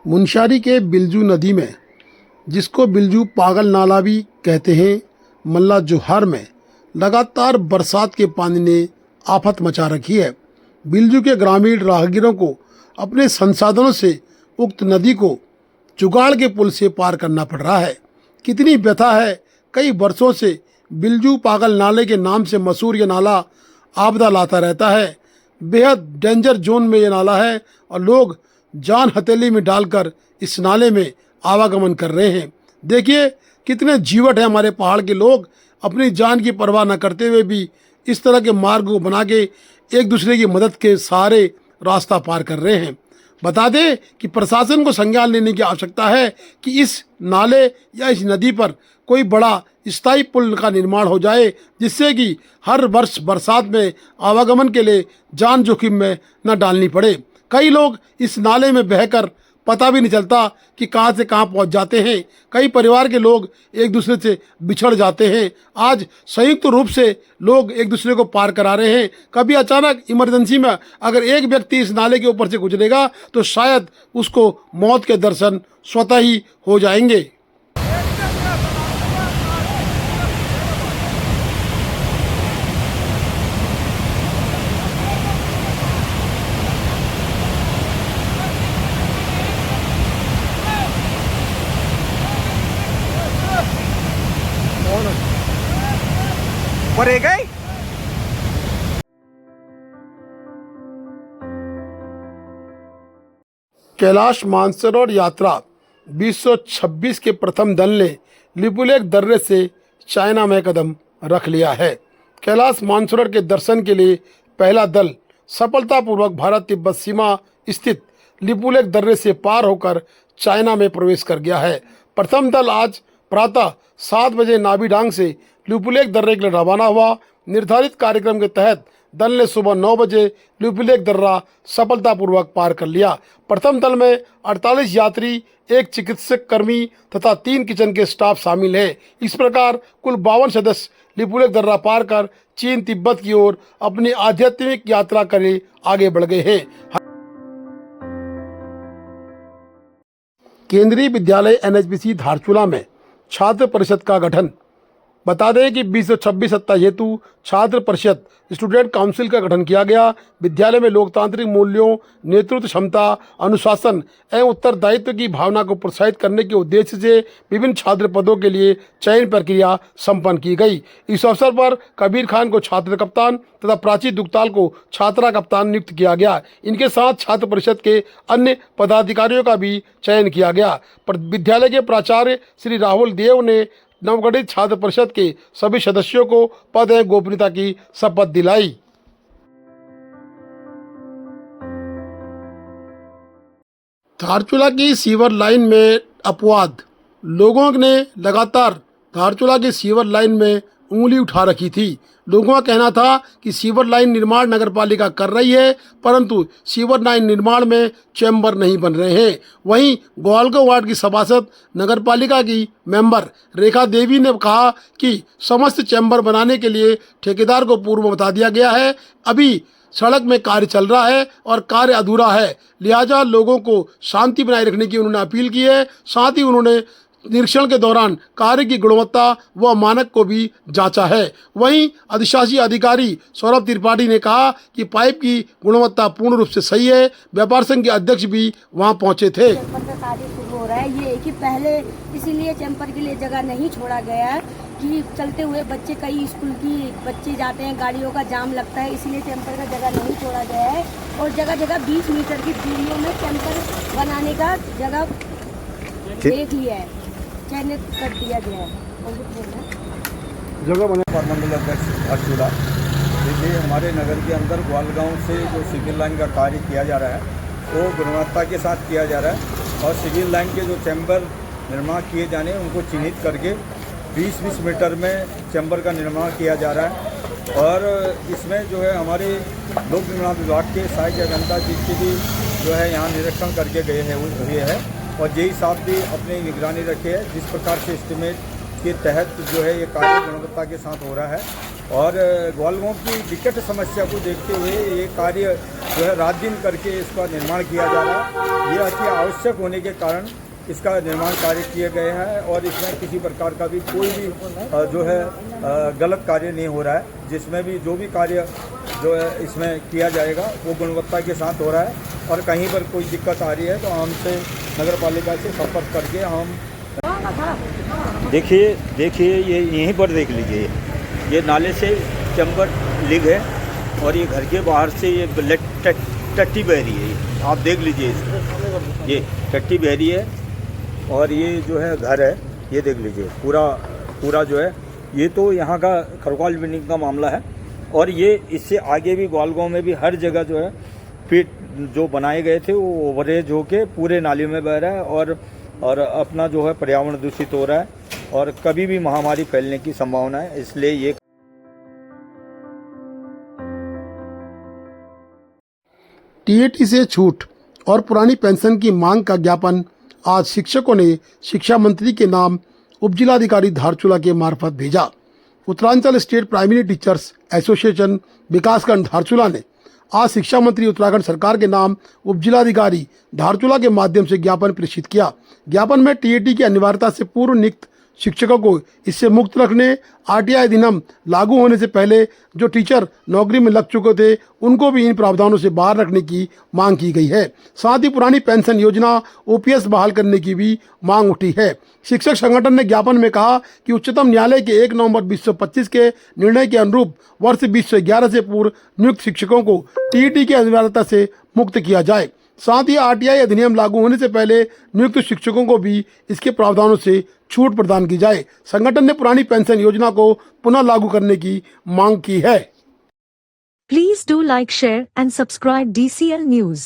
मुनस्यारी के बिलजू नदी में, जिसको बिलजू पागल नाला भी कहते हैं, मल्ला जोहार में लगातार बरसात के पानी ने आफत मचा रखी है। बिलजू के ग्रामीण राहगीरों को अपने संसाधनों से उक्त नदी को जुगाड़ के पुल से पार करना पड़ रहा है। कितनी व्यथा है। कई वर्षों से बिलजू पागल नाले के नाम से मशहूर ये नाला आपदा लाता रहता है। बेहद डेंजर जोन में ये नाला है और लोग जान हथेली में डालकर इस नाले में आवागमन कर रहे हैं। देखिए कितने जीवट हैं हमारे पहाड़ के लोग, अपनी जान की परवाह न करते हुए भी इस तरह के मार्ग को बना के एक दूसरे की मदद के सहारे रास्ता पार कर रहे हैं। बता दें कि प्रशासन को संज्ञान लेने की आवश्यकता है कि इस नाले या इस नदी पर कोई बड़ा स्थायी पुल का निर्माण हो जाए, जिससे कि हर वर्ष बरसात में आवागमन के लिए जान जोखिम में न डालनी पड़े। कई लोग इस नाले में बहकर पता भी नहीं चलता कि कहाँ से कहाँ पहुँच जाते हैं। कई परिवार के लोग एक दूसरे से बिछड़ जाते हैं। आज संयुक्त रूप से लोग एक दूसरे को पार करा रहे हैं। कभी अचानक इमरजेंसी में अगर एक व्यक्ति इस नाले के ऊपर से गुजरेगा तो शायद उसको मौत के दर्शन स्वतः ही हो जाएंगे। परे गए। कैलाश मानसरोवर यात्रा 2026 के प्रथम दल ने लिपुलेख दर्रे से चाइना में कदम रख लिया है। कैलाश मानसरोवर के दर्शन के लिए पहला दल सफलतापूर्वक भारत तिब्बत सीमा स्थित लिपुलेख दर्रे से पार होकर चाइना में प्रवेश कर गया है। प्रथम दल आज प्रातः 7 बजे नाबीडांग से लिपुलेख दर्रे के लिए रवाना हुआ। निर्धारित कार्यक्रम के तहत दल ने सुबह 9 बजे लिपुलेख दर्रा सफलतापूर्वक पार कर लिया। प्रथम दल में 48 यात्री, 1 चिकित्सक कर्मी तथा 3 किचन के स्टाफ शामिल हैं। इस प्रकार कुल 52 सदस्य लिपुलेख दर्रा पार कर चीन तिब्बत की ओर अपनी आध्यात्मिक यात्रा करने आगे बढ़ गए हैं। केंद्रीय विद्यालय NHPC धारचूला में छात्र परिषद का गठन। बता दें कि 2026 सत्ता हेतु छात्र परिषद स्टूडेंट काउंसिल का गठन किया गया। विद्यालय में लोकतांत्रिक मूल्यों, नेतृत्व क्षमता, अनुशासन एवं उत्तरदायित्व की भावना को प्रोत्साहित करने के उद्देश्य से विभिन्न छात्र पदों के लिए चयन प्रक्रिया संपन्न की गई। इस अवसर पर कबीर खान को छात्र कप्तान तथा प्राची दुगताल को छात्रा कप्तान नियुक्त किया गया। इनके साथ छात्र परिषद के अन्य पदाधिकारियों का भी चयन किया गया। विद्यालय के प्राचार्य श्री राहुल देव ने नवगठित छात्र परिषद के सभी सदस्यों को पद एवं गोपनीयता की शपथ दिलाई। धारचूला की सीवर लाइन में अपवाद। लोगों ने लगातार धारचूला की सीवर लाइन में उंगली उठा रखी थी। लोगों का कहना था कि सीवर लाइन निर्माण नगरपालिका कर रही है, परंतु सीवर लाइन निर्माण में चैम्बर नहीं बन रहे हैं। वहीं ग्वालगो वार्ड की सभासद नगरपालिका की मेंबर रेखा देवी ने कहा कि समस्त चैम्बर बनाने के लिए ठेकेदार को पूर्व बता दिया गया है। अभी सड़क में कार्य चल रहा है और कार्य अधूरा है, लिहाजा लोगों को शांति बनाए रखने की उन्होंने अपील की है। साथ ही उन्होंने निरीक्षण के दौरान कार्य की गुणवत्ता व मानक को भी जांचा है। वहीं अधिशासी अधिकारी सौरभ त्रिपाठी ने कहा कि पाइप की गुणवत्ता पूर्ण रूप से सही है। व्यापार संघ के अध्यक्ष भी वहां पहुंचे थे। चैम्बर का कार्य शुरू हो रहा है। ये कि पहले इसीलिए चैम्बर के लिए जगह नहीं छोड़ा गया है कि चलते हुए बच्चे, कई स्कूल की बच्चे जाते हैं, गाड़ियों का जाम लगता है, इसीलिए चैम्बर का जगह नहीं छोड़ा गया है। और जगह जगह 20 मीटर की दूरियों में चैम्बर बनाने का जगह देख लिया है, चयनित कर दिया गया है। जगह बने मंडल अध्यक्ष धारचूला। देखिए हमारे नगर के अंदर ग्वालगांव से जो सिविल लाइन का कार्य किया जा रहा है वो गुणवत्ता के साथ किया जा रहा है और सिविल लाइन के जो चैम्बर निर्माण किए जाने उनको चिन्हित करके 20-20 मीटर में चैम्बर का निर्माण किया जा रहा है। और इसमें जो है हमारे लोक निर्माण विभाग के सहायक अभियंता जी की भी जो है यहाँ निरीक्षण करके गए हैं हुए हैं और जेई साहब भी अपनी निगरानी रखे है। जिस प्रकार से एस्टिमेट के तहत जो है ये कार्य गुणवत्ता के साथ हो रहा है और ग्वालगांव की विकट समस्या को देखते हुए ये कार्य जो है रात दिन करके इसका निर्माण किया जा रहा है। ये अति आवश्यक होने के कारण इसका निर्माण कार्य किए गए हैं और इसमें किसी प्रकार का भी कोई भी जो है गलत कार्य नहीं हो रहा है। जिसमें भी जो भी कार्य जो है इसमें किया जाएगा वो गुणवत्ता के साथ हो रहा है और कहीं पर कोई दिक्कत आ रही है तो हमसे नगर पालिका से संपर्क करके हम देखिए ये यहीं पर देख लीजिए, ये नाले से चैम्बर लीक है और ये घर के बाहर से ये टट्टी बह रही है। आप देख लीजिए इसको, ये टट्टी बह रही है और ये जो है घर है, ये देख लीजिए पूरा जो है ये तो यहाँ का खरगोल बिल्डिंग का मामला है और ये इससे आगे भी ग्वालगांव में भी हर जगह जो है पिट जो बनाए गए थे वो ओवरेज होके पूरे नाली में बह रहा है और अपना जो है पर्यावरण दूषित हो रहा है और कभी भी महामारी फैलने की संभावना है। इसलिए ये टीएटी से छूट और पुरानी पेंशन की मांग का ज्ञापन आज शिक्षकों ने शिक्षा मंत्री के नाम उपजिलाधिकारी धारचूला के मार्फत भेजा। Uttaranchal state primary teachers association विकासखंड धारचूला ने आज शिक्षा मंत्री उत्तराखंड सरकार के नाम उपजिलाधिकारी धारचूला के माध्यम से ज्ञापन प्रेषित किया। ज्ञापन में टीएटी की अनिवार्यता से पूर्व नियुक्त शिक्षकों को इससे मुक्त रखने, आरटीआई अधिनियम लागू होने से पहले जो टीचर नौकरी में लग चुके थे उनको भी इन प्रावधानों से बाहर रखने की मांग की गई है। साथ ही पुरानी पेंशन योजना ओपीएस बहाल करने की भी मांग उठी है। शिक्षक संगठन ने ज्ञापन में कहा कि उच्चतम न्यायालय के 1 नवंबर 2025 के निर्णय के अनुरूप वर्ष 2011 से पूर्व नियुक्त शिक्षकों को टीईटी की अनिवार्यता से मुक्त किया जाए। साथ ही आरटीआई अधिनियम लागू होने से पहले नियुक्त शिक्षकों को भी इसके प्रावधानों से छूट प्रदान की जाए। संगठन ने पुरानी पेंशन योजना को पुनः लागू करने की मांग की है। Please do like, share and subscribe DCL News.